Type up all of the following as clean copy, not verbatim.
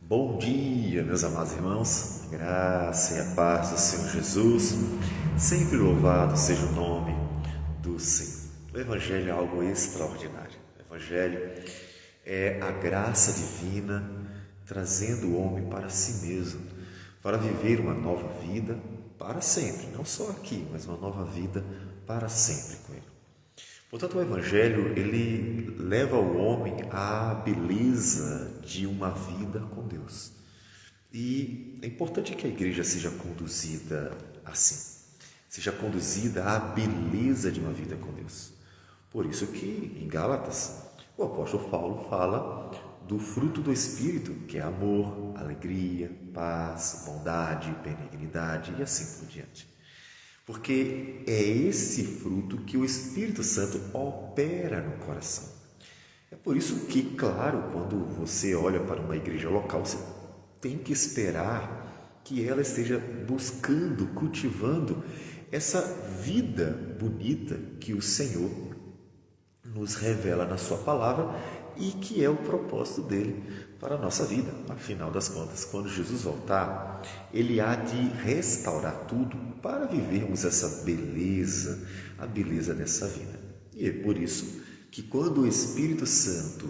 Bom dia, meus amados irmãos, graça e a paz do Senhor Jesus, sempre louvado seja o nome do Senhor. O Evangelho é algo extraordinário. O Evangelho é a graça divina trazendo o homem para si mesmo, para viver uma nova vida para sempre, não só aqui, mas uma nova vida para sempre com Ele. Portanto, o Evangelho, ele leva o homem à beleza de uma vida com Deus. E é importante que a igreja seja conduzida assim, seja conduzida à beleza de uma vida com Deus. Por isso que, em Gálatas, o apóstolo Paulo fala do fruto do Espírito, que é amor, alegria, paz, bondade, benignidade e assim por diante. Porque é esse fruto que o Espírito Santo opera no coração. É por isso que, claro, quando você olha para uma igreja local, você tem que esperar que ela esteja buscando, cultivando essa vida bonita que o Senhor nos revela na sua palavra e que é o propósito dele para a nossa vida. Afinal das contas, quando Jesus voltar, ele há de restaurar tudo para vivermos essa beleza, a beleza dessa vida. E é por isso que quando o Espírito Santo,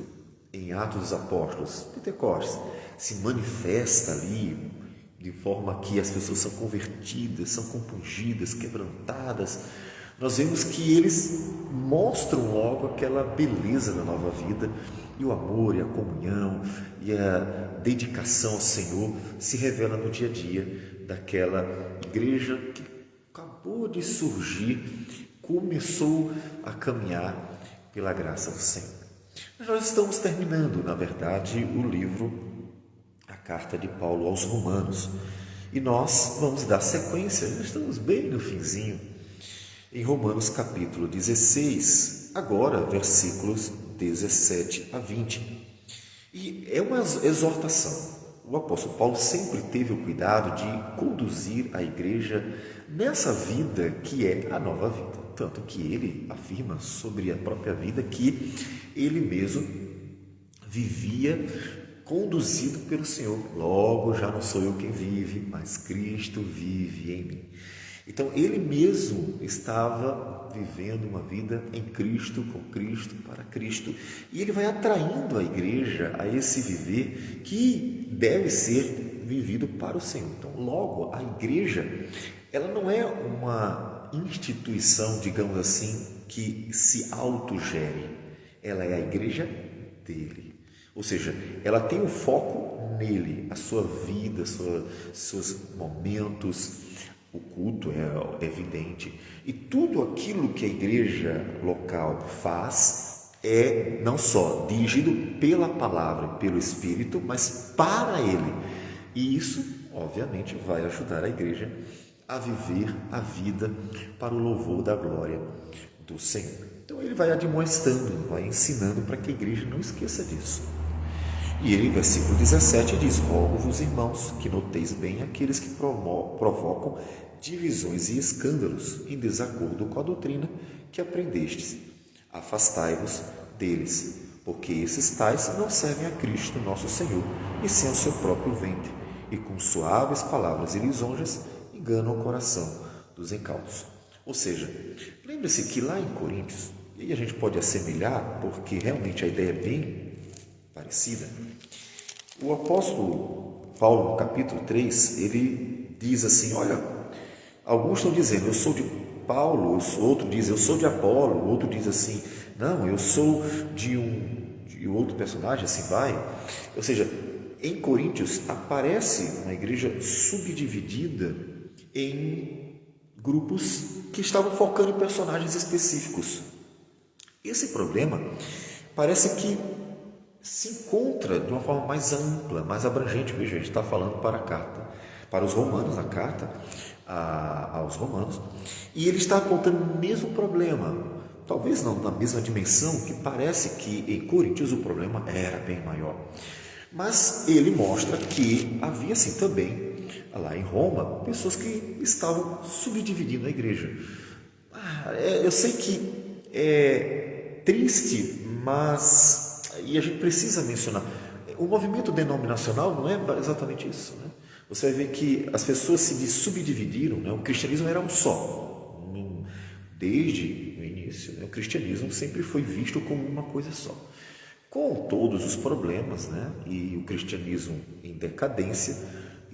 em Atos dos Apóstolos, Pentecostes, se manifesta ali, de forma que as pessoas são convertidas, são compungidas, quebrantadas, nós vemos que eles mostram logo aquela beleza da nova vida e o amor e a comunhão e a dedicação ao Senhor se revela no dia a dia daquela igreja que acabou de surgir, começou a caminhar pela graça do Senhor. Nós estamos terminando, na verdade, o livro, a carta de Paulo aos Romanos, e nós vamos dar sequência, nós estamos bem no finzinho, em Romanos capítulo 16, agora versículos 17 a 20. E é uma exortação. O apóstolo Paulo sempre teve o cuidado de conduzir a igreja nessa vida que é a nova vida. Tanto que ele afirma sobre a própria vida que ele mesmo vivia conduzido pelo Senhor. Logo, já não sou eu quem vive, mas Cristo vive em mim. Então, ele mesmo estava vivendo uma vida em Cristo, com Cristo, para Cristo. E ele vai atraindo a igreja a esse viver que deve ser vivido para o Senhor. Então, logo, a igreja, ela não é uma instituição, digamos assim, que se autogere. Ela é a igreja dele. Ou seja, ela tem o foco nele, a sua vida, seus momentos. O culto é evidente. E tudo aquilo que a igreja local faz é não só dirigido pela palavra, pelo Espírito, mas para ele. E isso, obviamente, vai ajudar a igreja a viver a vida para o louvor da glória do Senhor. Então ele vai admoestando, vai ensinando para que a igreja não esqueça disso. E ele, versículo 17, diz: rogo-vos, irmãos, que noteis bem aqueles que provocam divisões e escândalos em desacordo com a doutrina que aprendestes. Afastai-vos deles, porque esses tais não servem a Cristo, nosso Senhor, e sim ao seu próprio ventre, e com suaves palavras e lisonjas enganam o coração dos incautos. Ou seja, lembre-se que lá em Coríntios, e a gente pode assemelhar, porque realmente a ideia é bem parecida, o apóstolo Paulo, no capítulo 3, ele diz assim: olha, alguns estão dizendo, eu sou de Paulo, outro diz, eu sou de Apolo, outro diz assim, não, eu sou de outro personagem, assim vai. Ou seja, em Coríntios aparece uma igreja subdividida em grupos que estavam focando em personagens específicos. Esse problema parece que se encontra de uma forma mais ampla, mais abrangente. Veja, a gente está falando para a carta, para os romanos, a carta aos romanos, e ele está apontando o mesmo problema, talvez não na mesma dimensão, que parece que em Coríntios o problema era bem maior, mas ele mostra que havia assim também, lá em Roma, pessoas que estavam subdividindo a igreja. Eu sei que é triste, mas e a gente precisa mencionar, O movimento denominacional não é exatamente isso, né? Você vai ver que as pessoas se subdividiram, né? O cristianismo era um só. Desde o início, né? O cristianismo sempre foi visto como uma coisa só. Com todos os problemas, né? E o cristianismo em decadência,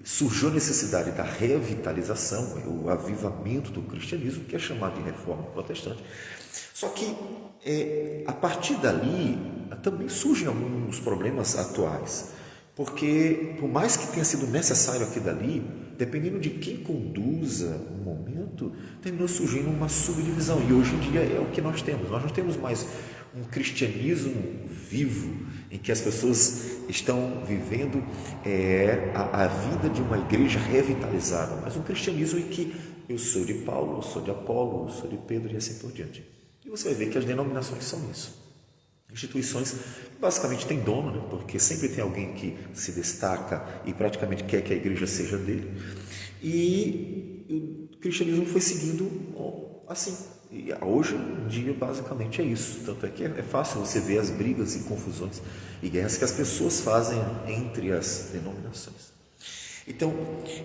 surgiu a necessidade da revitalização, o avivamento do cristianismo, que é chamado de reforma protestante. Só que a partir dali também surgem alguns problemas atuais, porque por mais que tenha sido necessário aqui e dali, dependendo de quem conduza o momento, terminou surgindo uma subdivisão, e hoje em dia é o que nós temos. Nós não temos mais um cristianismo vivo, em que as pessoas estão vivendo a vida de uma igreja revitalizada, mas um cristianismo em que eu sou de Paulo, eu sou de Apolo, eu sou de Pedro e assim por diante. E você vai ver que as denominações são isso. Instituições que basicamente têm dono, né? Porque sempre tem alguém que se destaca e praticamente quer que a igreja seja dele. E o cristianismo foi seguindo assim. E hoje em dia basicamente é isso. Tanto é que é fácil você ver as brigas e confusões e guerras que as pessoas fazem entre as denominações. Então,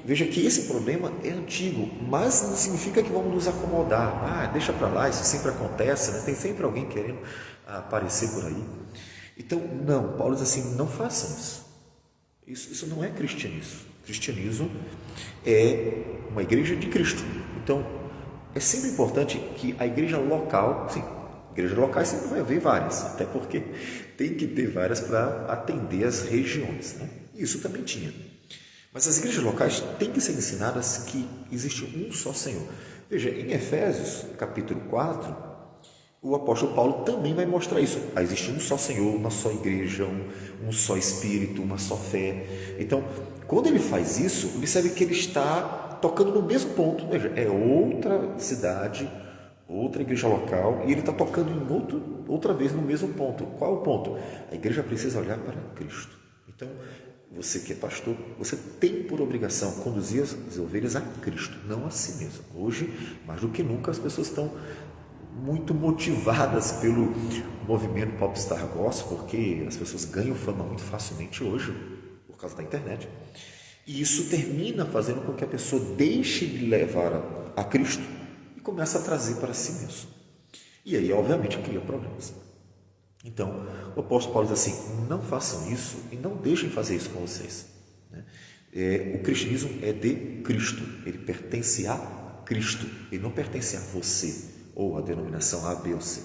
veja que esse problema é antigo, mas não significa que vamos nos acomodar. Deixa para lá, isso sempre acontece, né? Tem sempre alguém querendo aparecer por aí. Então, não, Paulo diz assim, não façam isso. Isso não é cristianismo. Cristianismo é uma igreja de Cristo. Então, é sempre importante que a igreja local, sim, igrejas locais sempre vai haver várias, até porque tem que ter várias para atender as regiões, né? Isso também tinha. Mas as igrejas locais têm que ser ensinadas que existe um só Senhor. Veja, em Efésios, capítulo 4, o apóstolo Paulo também vai mostrar isso. Existe um só Senhor, uma só igreja, um só Espírito, uma só fé. Então, quando ele faz isso, observe que ele está tocando no mesmo ponto. Veja, é outra cidade, outra igreja local, e ele está tocando em outra vez no mesmo ponto. Qual é o ponto? A igreja precisa olhar para Cristo. Então, você que é pastor, você tem por obrigação conduzir as ovelhas a Cristo, não a si mesmo. Hoje, mais do que nunca, as pessoas estão muito motivadas pelo movimento Popstar Gospel, porque as pessoas ganham fama muito facilmente hoje, por causa da internet. E isso termina fazendo com que a pessoa deixe de levar a Cristo e comece a trazer para si mesmo. E aí, obviamente, cria problemas. Então, o apóstolo Paulo diz assim, não façam isso e não deixem fazer isso com vocês. O cristianismo é de Cristo, ele pertence a Cristo, ele não pertence a você ou a denominação A, B ou C.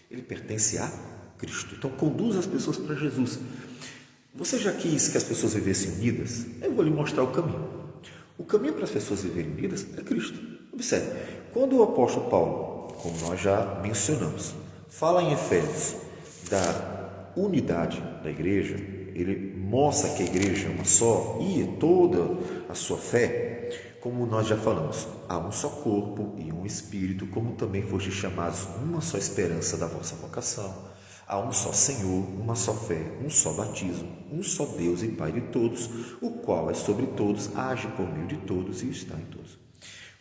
Ele pertence a Cristo. Então, conduza as pessoas para Jesus. Você já quis que as pessoas vivessem unidas? Eu vou lhe mostrar o caminho. O caminho para as pessoas viverem unidas é Cristo. Observe, quando o apóstolo Paulo, como nós já mencionamos, fala em Efésios da unidade da igreja, ele mostra que a igreja é uma só e toda a sua fé, como nós já falamos, há um só corpo e um espírito, como também fostes chamados uma só esperança da vossa vocação, há um só Senhor, uma só fé, um só batismo, um só Deus e Pai de todos, o qual é sobre todos, age por meio de todos e está em todos.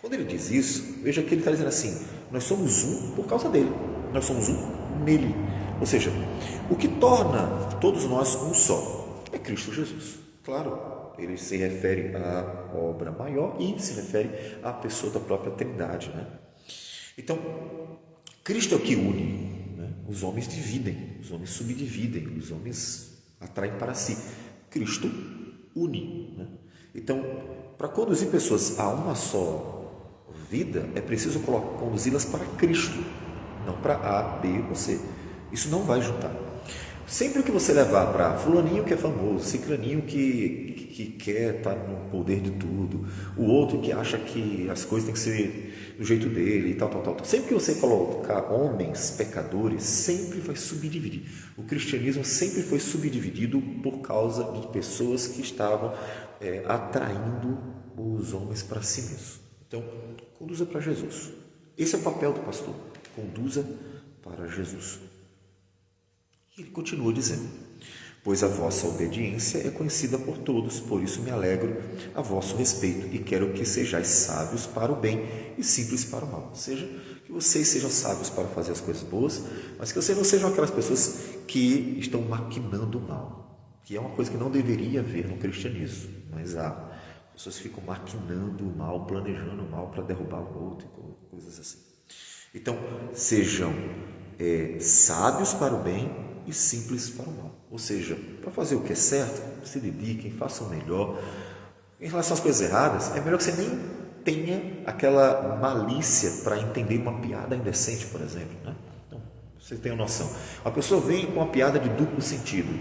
Quando ele diz isso, veja que ele está dizendo assim, nós somos um por causa dele, nós somos um nele. Ou seja, o que torna todos nós um só é Cristo Jesus. Claro, ele se refere à obra maior e se refere à pessoa da própria Trindade, né? Então, Cristo é o que une, né? Os homens dividem, os homens subdividem, os homens atraem para si. Cristo une, né? Então, para conduzir pessoas a uma só vida, é preciso conduzi-las para Cristo, não para A, B ou C. Isso não vai juntar. Sempre que você levar para fulaninho que é famoso, ciclaninho que quer estar no poder de tudo, o outro que acha que as coisas têm que ser do jeito dele e tal. Sempre que você colocar homens pecadores, sempre vai subdividir. O cristianismo sempre foi subdividido por causa de pessoas que estavam atraindo os homens para si mesmos. Então, conduza para Jesus. Esse é o papel do pastor. Conduza para Jesus. E ele continua dizendo, pois a vossa obediência é conhecida por todos, por isso me alegro a vosso respeito e quero que sejais sábios para o bem e simples para o mal. Ou seja, que vocês sejam sábios para fazer as coisas boas, mas que vocês não sejam aquelas pessoas que estão maquinando o mal. que é uma coisa que não deveria haver no cristianismo, mas há. As pessoas ficam maquinando o mal, planejando o mal para derrubar o outro, coisas assim. Então, sejam sábios para o bem e simples para o mal. Ou seja, para fazer o que é certo, se dediquem, façam melhor. Em relação às coisas erradas, é melhor que você nem tenha aquela malícia para entender uma piada indecente, por exemplo, né? Então, você tem a noção. A pessoa vem com uma piada de duplo sentido.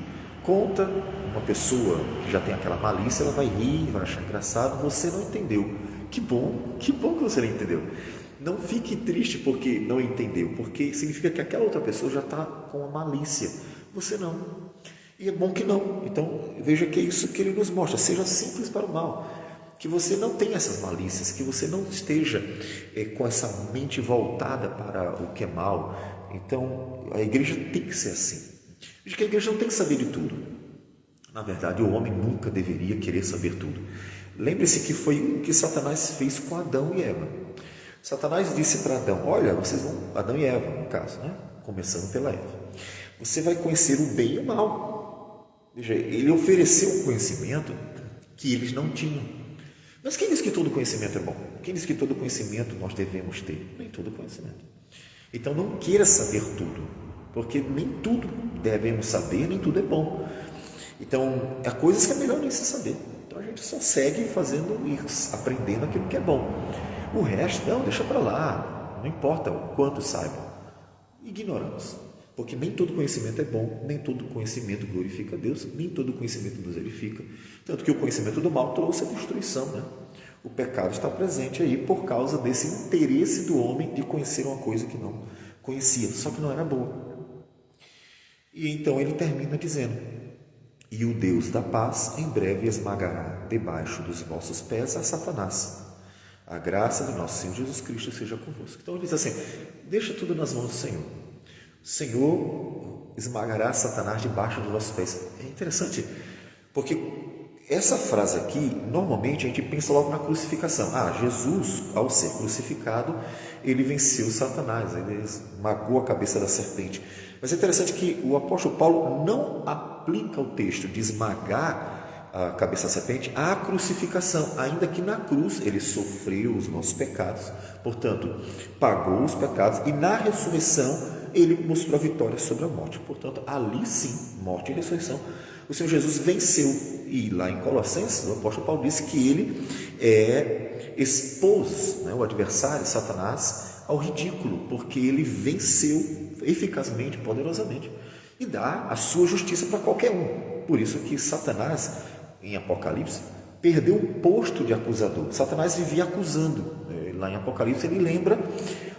Conta, uma pessoa que já tem aquela malícia, ela vai rir, vai achar engraçado, você não entendeu. Que bom que você não entendeu. Não fique triste porque não entendeu, porque significa que aquela outra pessoa já está com a malícia, você não. E é bom que não. Então, veja que é isso que ele nos mostra. Seja simples para o mal. Que você não tenha essas malícias, que você não esteja com essa mente voltada para o que é mal. Então, a igreja tem que ser assim. Veja que a igreja não tem que saber de tudo. Na verdade, o homem nunca deveria querer saber tudo. Lembre-se que foi o que Satanás fez com Adão e Eva. Satanás disse para Adão, olha, vocês vão, Adão e Eva, no caso, né? Começando pela Eva. Você vai conhecer o bem e o mal. Veja, ele ofereceu um conhecimento que eles não tinham. Mas quem diz que todo conhecimento é bom? Quem diz que todo conhecimento nós devemos ter? Nem todo conhecimento. Então não queira saber tudo, porque nem tudo devemos saber, nem tudo é bom. Então, há coisas que é melhor nem se saber. Então a gente só segue fazendo isso, aprendendo aquilo que é bom. O resto, não, deixa para lá, não importa o quanto saibam. Ignoramos. Porque nem todo conhecimento é bom, nem todo conhecimento glorifica a Deus, nem todo conhecimento nos edifica. Tanto que o conhecimento do mal trouxe a destruição, né? O pecado está presente aí por causa desse interesse do homem de conhecer uma coisa que não conhecia, só que não era boa. E então ele termina dizendo, e o Deus da paz em breve esmagará debaixo dos vossos pés a Satanás. A graça do nosso Senhor Jesus Cristo seja convosco. Então ele diz assim, deixa tudo nas mãos do Senhor. O Senhor esmagará Satanás debaixo dos vossos pés. É interessante, porque essa frase aqui, normalmente a gente pensa logo na crucificação. Jesus, ao ser crucificado, ele venceu Satanás, ele esmagou a cabeça da serpente. Mas é interessante que o apóstolo Paulo não aplica o texto de esmagar a cabeça da serpente à crucificação, ainda que na cruz ele sofreu os nossos pecados, portanto, pagou os pecados, e na ressurreição ele mostrou a vitória sobre a morte. Portanto, ali sim, morte e ressurreição, o Senhor Jesus venceu. E lá em Colossenses, o apóstolo Paulo disse que ele expôs, o adversário, Satanás, ao ridículo, porque ele venceu eficazmente, poderosamente, e dá a sua justiça para qualquer um. Por isso que Satanás, em Apocalipse, perdeu o posto de acusador. Satanás vivia acusando. Lá em Apocalipse ele lembra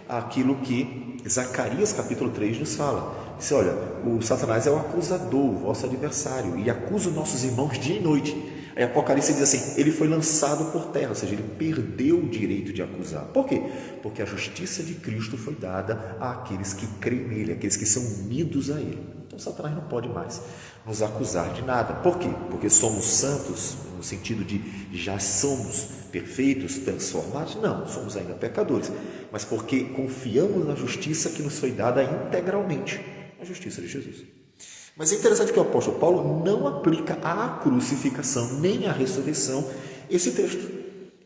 aquilo que Zacarias capítulo 3 nos fala. Diz, olha, o Satanás é o acusador, o vosso adversário, e acusa os nossos irmãos dia e noite. Aí Apocalipse diz assim, ele foi lançado por terra, ou seja, ele perdeu o direito de acusar. Por quê? Porque a justiça de Cristo foi dada àqueles que creem nele, àqueles que são unidos a ele. Então Satanás não pode mais nos acusar de nada. Por quê? Porque somos santos, no sentido de já somos perfeitos, transformados? Não, somos ainda pecadores. Mas porque confiamos na justiça que nos foi dada integralmente, a justiça de Jesus. Mas é interessante que o apóstolo Paulo não aplica à crucificação nem à ressurreição esse texto.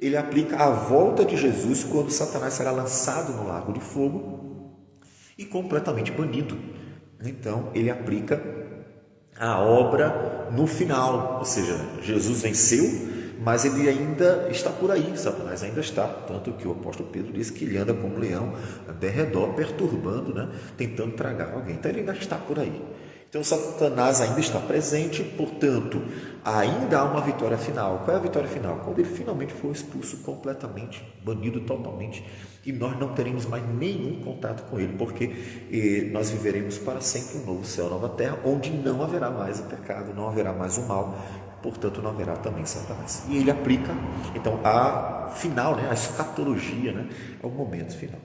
Ele aplica à volta de Jesus quando Satanás será lançado no lago de fogo e completamente banido. Então, ele aplica a obra no final, ou seja, Jesus venceu, mas ele ainda está por aí, Satanás ainda está, tanto que o apóstolo Pedro diz que ele anda como um leão, derredor, perturbando, tentando tragar alguém. Então, ele ainda está por aí. Então, Satanás ainda está presente, portanto, ainda há uma vitória final. Qual é a vitória final? Quando ele finalmente for expulso completamente, banido totalmente, e nós não teremos mais nenhum contato com ele, porque nós viveremos para sempre um novo céu, nova terra, onde não haverá mais o pecado, não haverá mais o mal, portanto, não haverá também Satanás. E ele aplica, então, a final, a escatologia, é o momento final.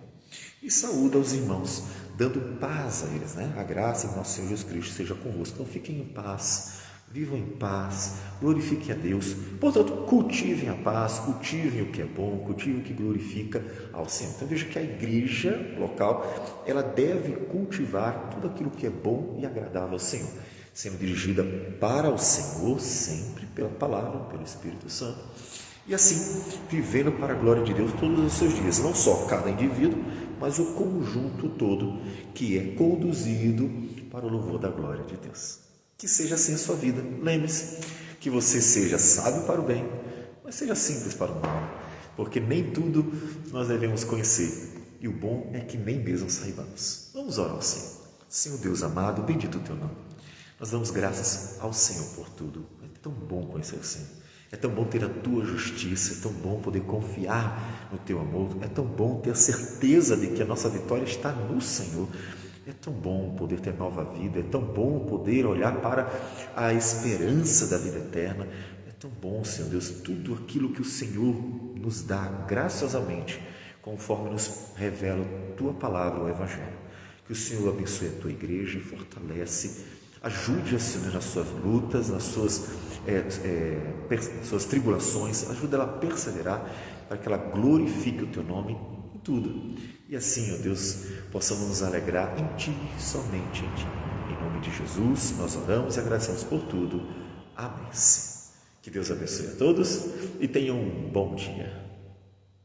E saúda os irmãos, dando paz a eles, A graça de nosso Senhor Jesus Cristo seja convosco. Então fiquem em paz, vivam em paz, glorifiquem a Deus. Portanto, cultivem a paz, cultivem o que é bom, cultivem o que glorifica ao Senhor. Então veja que a igreja local, ela deve cultivar tudo aquilo que é bom e agradável ao Senhor. sendo dirigida para o Senhor, sempre pela palavra, pelo Espírito Santo, e assim vivendo para a glória de Deus todos os seus dias, não só cada indivíduo, mas o conjunto todo que é conduzido para o louvor da glória de Deus. Que seja assim a sua vida. Lembre-se que você seja sábio para o bem, mas seja simples para o mal, porque nem tudo nós devemos conhecer, e o bom é que nem mesmo saibamos. Vamos orar ao Senhor. Senhor Deus amado, bendito o teu nome. Nós damos graças ao Senhor por tudo. É tão bom conhecer o Senhor. É tão bom ter a tua justiça, é tão bom poder confiar no teu amor, é tão bom ter a certeza de que a nossa vitória está no Senhor. É tão bom poder ter nova vida, é tão bom poder olhar para a esperança da vida eterna. É tão bom, Senhor Deus, tudo aquilo que o Senhor nos dá graciosamente, conforme nos revela a tua palavra, o Evangelho. Que o Senhor abençoe a tua igreja e fortalece, ajude-a, Senhor, nas suas lutas, nas suas tribulações, ajuda ela a perseverar, para que ela glorifique o teu nome em tudo. E assim, ó Deus, possamos nos alegrar em Ti, somente em Ti. Em nome de Jesus, nós oramos e agradecemos por tudo. Amém. Que Deus abençoe a todos e tenham um bom dia.